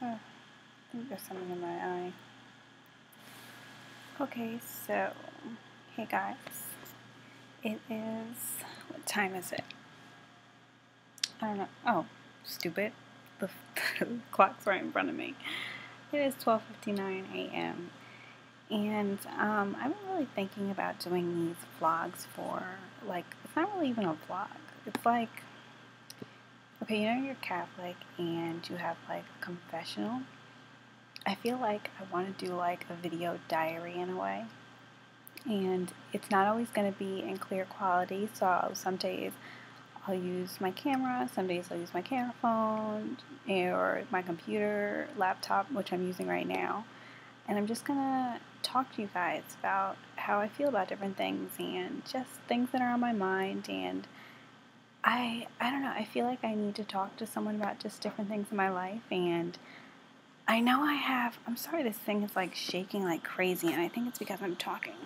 Oh, I think there's something in my eye. Okay, so, hey guys. It is, what time is it? I don't know. Oh, stupid. The clock's right in front of me. It is 12:59 a.m. And I've been really thinking about doing these vlogs for, like, it's not really even a vlog. It's like, okay, you know you're Catholic and you have, like, a confessional. I feel like I want to do, like, a video diary in a way. And it's not always going to be in clear quality, so some days I'll use my camera, some days I'll use my camera phone or my computer, laptop, which I'm using right now. And I'm just gonna talk to you guys about how I feel about different things and just things that are on my mind. And I don't know, I feel like I need to talk to someone about just different things in my life. And I know I'm sorry, this thing is like shaking like crazy, and I think it's because I'm talking.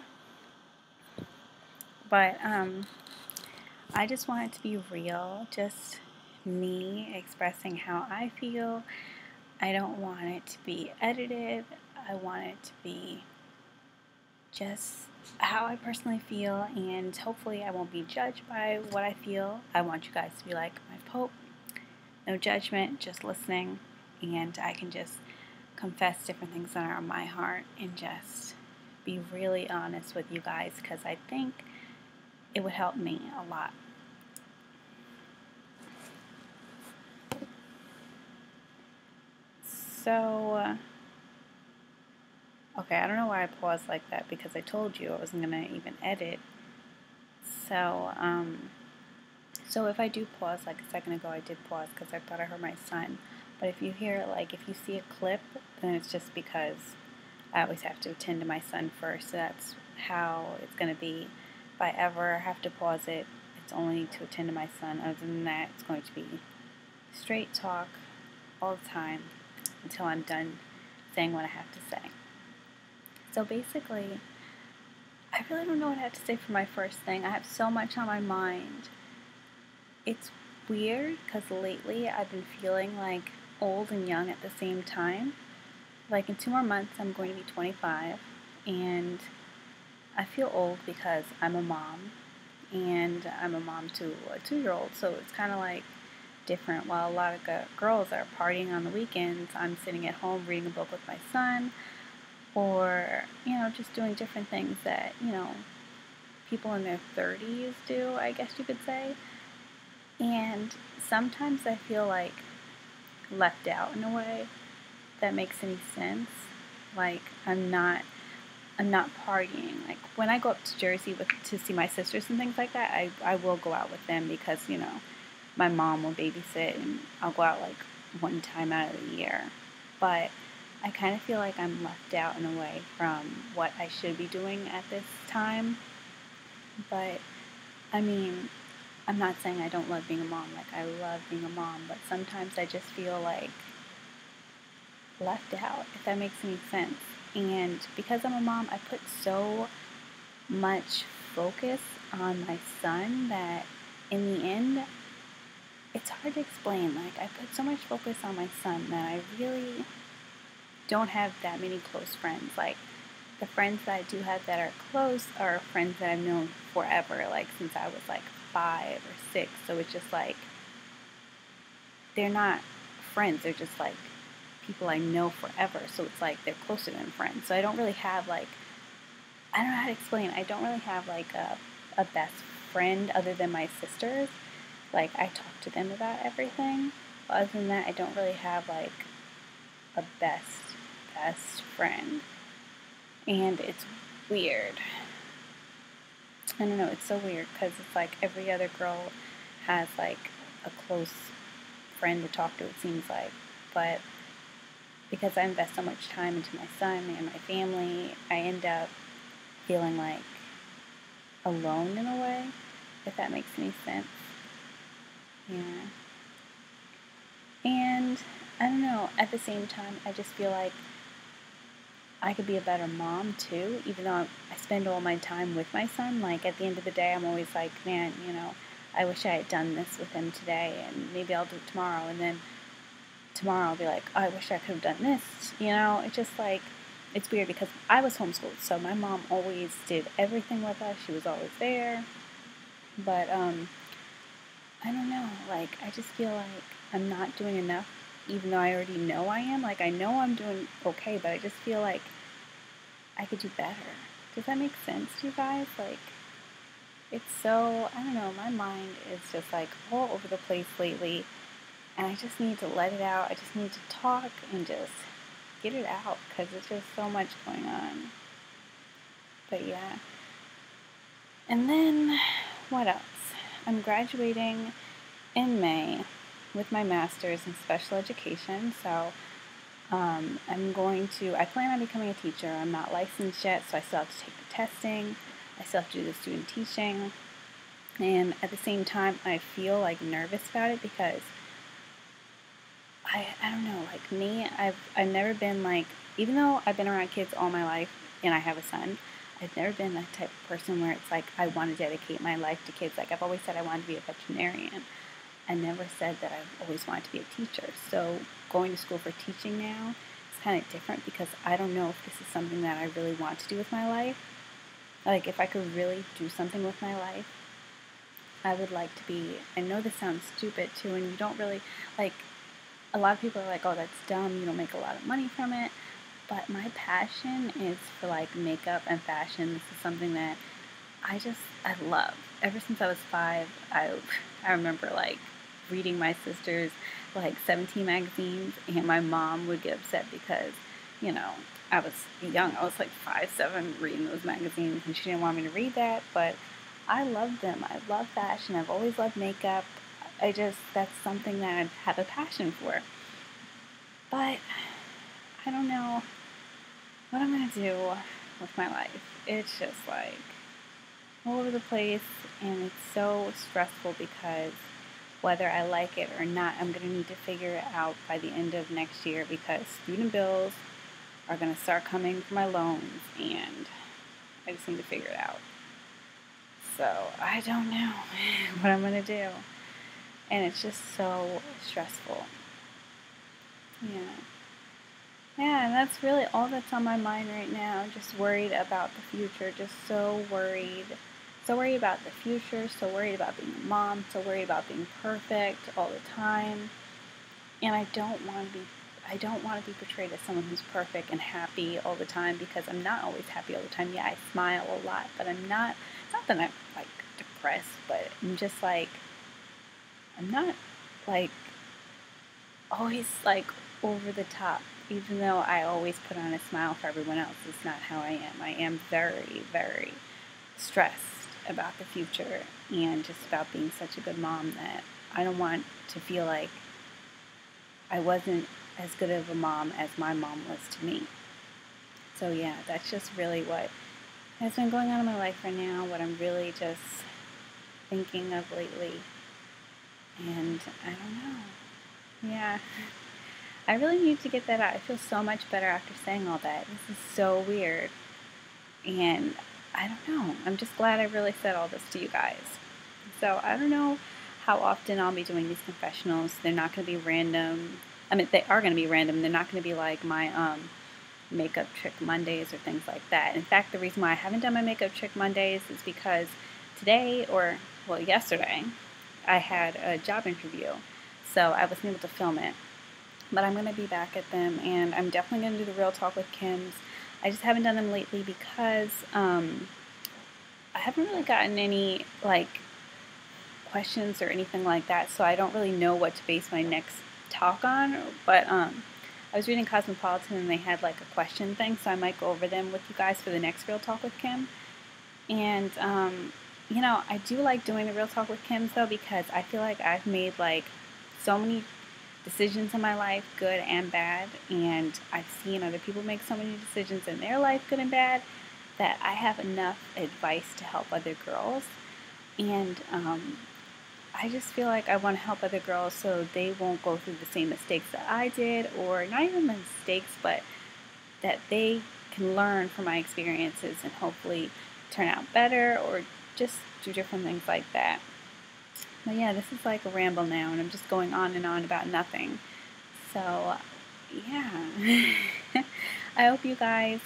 But I just want it to be real, just me expressing how I feel. I don't want it to be edited. I want it to be just how I personally feel, and hopefully I won't be judged by what I feel. I want you guys to be like my Pope. No judgment, just listening, and I can just confess different things that are on my heart and just be really honest with you guys, because I think it would help me a lot. So, okay, I don't know why I paused like that, because I told you I wasn't going to even edit. So, so if I do pause, like a second ago I did pause because I thought I heard my son. But if you hear, like, if you see a clip, then it's just because I always have to attend to my son first. So that's how it's going to be. If I ever have to pause it, it's only to attend to my son. Other than that, it's going to be straight talk all the time until I'm done saying what I have to say. So basically, I really don't know what I have to say for my first thing. I have so much on my mind. It's weird because lately I've been feeling like old and young at the same time. Like in 2 more months I'm going to be 25, and I feel old because I'm a mom, and I'm a mom to a 2-year-old, so it's kind of like different. While a lot of girls are partying on the weekends, I'm sitting at home reading a book with my son, or, just doing different things that, people in their 30s do, I guess you could say. And sometimes I feel like left out in a way, if that makes any sense. Like I'm not partying. Like when I go up to Jersey to see my sisters and things like that, I will go out with them because, my mom will babysit, and I'll go out like one time out of the year. But I kind of feel like I'm left out in a way from what I should be doing at this time. But I mean, I'm not saying I don't love being a mom. Like, I love being a mom, but sometimes I just feel like left out, if that makes any sense. And because I'm a mom, I put so much focus on my son that in the end, it's hard to explain. Like, I put so much focus on my son that I really don't have that many close friends. Like, the friends that I do have that are close are friends that I've known forever, like since I was like 5 or 6. So it's just like, they're not friends, they're just like people I know forever. So it's like they're closer than friends. So I don't really have like, I don't know how to explain. I don't really have like a best friend other than my sisters. Like, I talk to them about everything. But other than that, I don't really have like a best friend. And it's weird. I don't know, it's so weird because it's like every other girl has like a close friend to talk to, it seems like. But because I invest so much time into my son and my family, I end up feeling like alone in a way, if that makes any sense. Yeah. And I don't know, at the same time, I just feel like I could be a better mom too, even though I spend all my time with my son. Like, at the end of the day, I'm always like, man, I wish I had done this with him today, and maybe I'll do it tomorrow. And then tomorrow I'll be like, oh, I wish I could have done this. You know, it's just like, it's weird because I was homeschooled, so my mom always did everything with us. She was always there. But I don't know, like, I just feel like I'm not doing enough, even though I already know I am. Like, I know I'm doing okay, but I just feel like I could do better. Does that make sense to you guys? Like, it's so, I don't know, my mind is just like all over the place lately, and I just need to let it out. I just need to talk and just get it out because there's just so much going on. But yeah. And then, what else? I'm graduating in May with my master's in special education, so I plan on becoming a teacher. I'm not licensed yet, so I still have to take the testing. I still have to do the student teaching. And at the same time, I feel like nervous about it because I don't know, like me, I've never been like, even though I've been around kids all my life and I have a son, I've never been that type of person where it's like I want to dedicate my life to kids. Like I've always said I wanted to be a veterinarian. I never said that I've always wanted to be a teacher. So going to school for teaching now is kind of different because I don't know if this is something that I really want to do with my life. Like if I could really do something with my life, I would like to be, I know this sounds stupid too, and you don't really, like, a lot of people are like, oh, that's dumb, you don't make a lot of money from it. But my passion is for like makeup and fashion. This is something that I love. Ever since I was 5, I remember like reading my sister's like 17 magazines, and my mom would get upset because, you know, I was young. I was like 5, 7 reading those magazines, and she didn't want me to read that, but I love them. I love fashion. I've always loved makeup. That's something that I have a passion for. But I don't know what I'm going to do with my life. It's just like all over the place, and it's so stressful because whether I like it or not, I'm going to need to figure it out by the end of next year because student bills are going to start coming for my loans, and I just need to figure it out. So I don't know what I'm going to do. And it's just so stressful. Yeah. Yeah, and that's really all that's on my mind right now. I'm just worried about the future. Just so worried. So worried about the future. So worried about being a mom. So worried about being perfect all the time. And I don't want to be portrayed as someone who's perfect and happy all the time because I'm not always happy all the time. Yeah, I smile a lot, but I'm not. It's not that I'm like depressed, but I'm just like, I'm not like always like over the top, even though I always put on a smile for everyone else. It's not how I am. I am very, very stressed about the future and just about being such a good mom that I don't want to feel like I wasn't as good of a mom as my mom was to me. So yeah, that's just really what has been going on in my life right now, what I'm really just thinking of lately. And I don't know. Yeah. I really need to get that out. I feel so much better after saying all that. This is so weird. And I don't know. I'm just glad I really said all this to you guys. So I don't know how often I'll be doing these confessionals. They're not going to be random. I mean, they are going to be random. They're not going to be like my makeup trick Mondays or things like that. In fact, the reason why I haven't done my makeup trick Mondays is because yesterday, I had a job interview. So I wasn't able to film it. But I'm going to be back at them, and I'm definitely going to do the Real Talk with Kim's. I just haven't done them lately because I haven't really gotten any, like, questions or anything like that, so I don't really know what to base my next talk on. But I was reading Cosmopolitan, and they had, like, a question thing, so I might go over them with you guys for the next Real Talk with Kim. And, you know, I do like doing the Real Talk with Kim's, though, because I feel like I've made, like, so many decisions in my life, good and bad, and I've seen other people make so many decisions in their life, good and bad, that I have enough advice to help other girls. And I just feel like I want to help other girls so they won't go through the same mistakes that I did, or not even mistakes, but that they can learn from my experiences and hopefully turn out better or just do different things like that. But yeah, this is like a ramble now, and I'm just going on and on about nothing. So, yeah. I hope you guys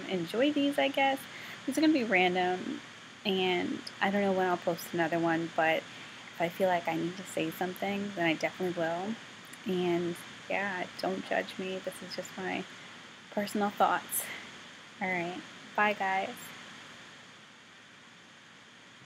enjoy these, I guess. These are going to be random, and I don't know when I'll post another one, but if I feel like I need to say something, then I definitely will. And yeah, don't judge me. This is just my personal thoughts. All right. Bye, guys.